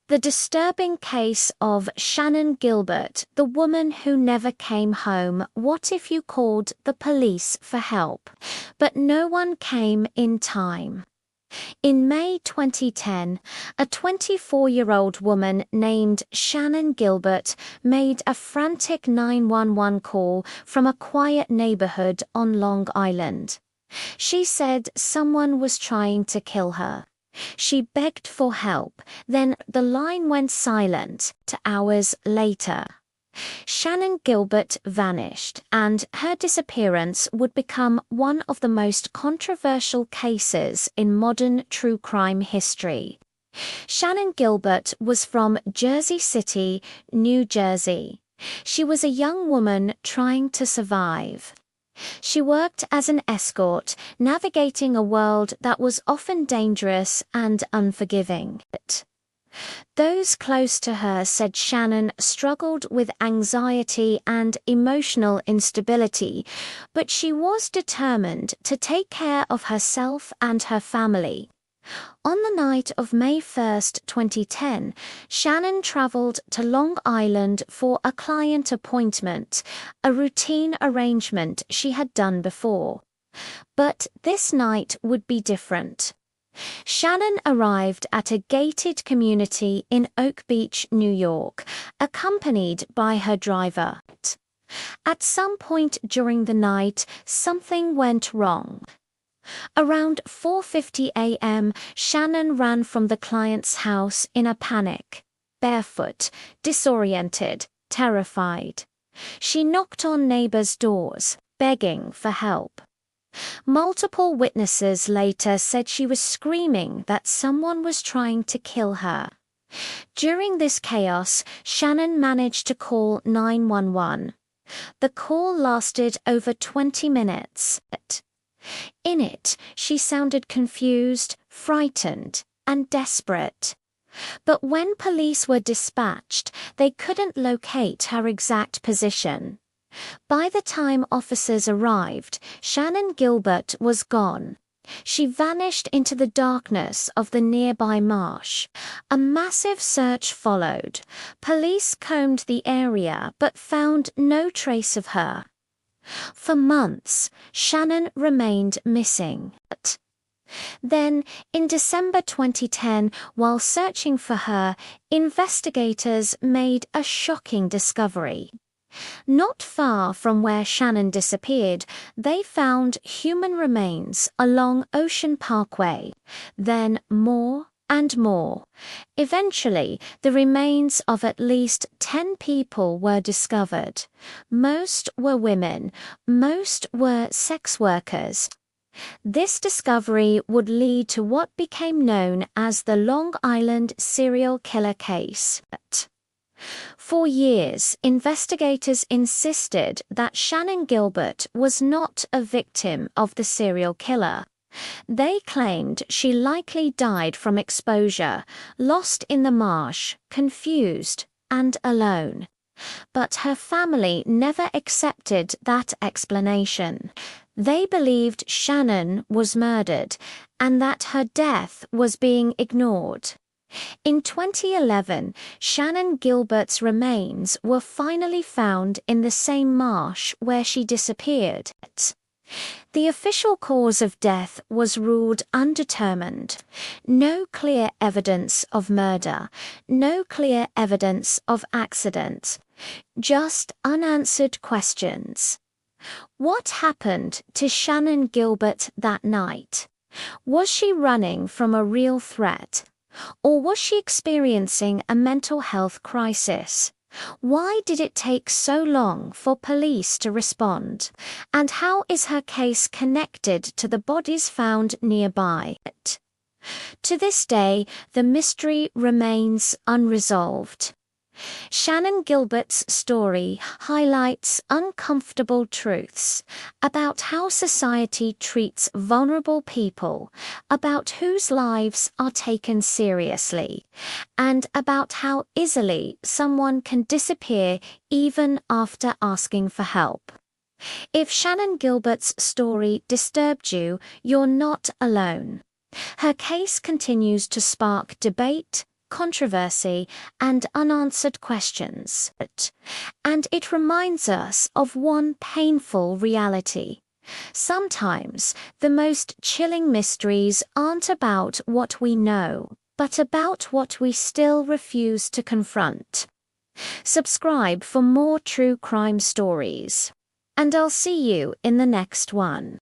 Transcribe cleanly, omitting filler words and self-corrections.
The disturbing case of Shannan Gilbert, the woman who never came home. What if you called the police for help, but no one came in time? In May 2010, a 24-year-old woman named Shannan Gilbert made a frantic 911 call from a quiet neighborhood on Long Island. She said someone was trying to kill her. She begged for help, then the line went silent. 2 hours later, Shannan Gilbert vanished, and her disappearance would become one of the most controversial cases in modern true crime history. Shannan Gilbert was from Jersey City, New Jersey. She was a young woman trying to survive. She worked as an escort, navigating a world that was often dangerous and unforgiving. Those close to her said Shannan struggled with anxiety and emotional instability, but she was determined to take care of herself and her family. On the night of May 1, 2010, Shannan traveled to Long Island for a client appointment, a routine arrangement she had done before. But this night would be different. Shannan arrived at a gated community in Oak Beach, New York, accompanied by her driver. At some point during the night, something went wrong. Around 4:50 a.m., Shannan ran from the client's house in a panic, barefoot, disoriented, terrified. She knocked on neighbors' doors, begging for help. Multiple witnesses later said she was screaming that someone was trying to kill her. During this chaos, Shannan managed to call 911. The call lasted over 20 minutes. In it, she sounded confused, frightened, and desperate. But when police were dispatched, they couldn't locate her exact position. By the time officers arrived, Shannan Gilbert was gone. She vanished into the darkness of the nearby marsh. A massive search followed. Police combed the area but found no trace of her. For months, Shannan remained missing. Then, in December 2010, while searching for her, investigators made a shocking discovery. Not far from where Shannan disappeared, they found human remains along Ocean Parkway, then more and more. Eventually, the remains of at least 10 people were discovered. Most were women, most were sex workers. This discovery would lead to what became known as the Long Island serial killer case. For years, investigators insisted that Shannan Gilbert was not a victim of the serial killer. They claimed she likely died from exposure, lost in the marsh, confused, and alone. But her family never accepted that explanation. They believed Shannan was murdered, and that her death was being ignored. In 2011, Shannan Gilbert's remains were finally found in the same marsh where she disappeared. The official cause of death was ruled undetermined. No clear evidence of murder, no clear evidence of accident, just unanswered questions. What happened to Shannan Gilbert that night? Was she running from a real threat? Or was she experiencing a mental health crisis? Why did it take so long for police to respond? And how is her case connected to the bodies found nearby? To this day, the mystery remains unresolved. Shannan Gilbert's story highlights uncomfortable truths about how society treats vulnerable people, about whose lives are taken seriously, and about how easily someone can disappear even after asking for help. If Shannan Gilbert's story disturbed you, you're not alone. Her case continues to spark debate, controversy, and unanswered questions. And it reminds us of one painful reality. Sometimes the most chilling mysteries aren't about what we know, but about what we still refuse to confront. Subscribe for more true crime stories. And I'll see you in the next one.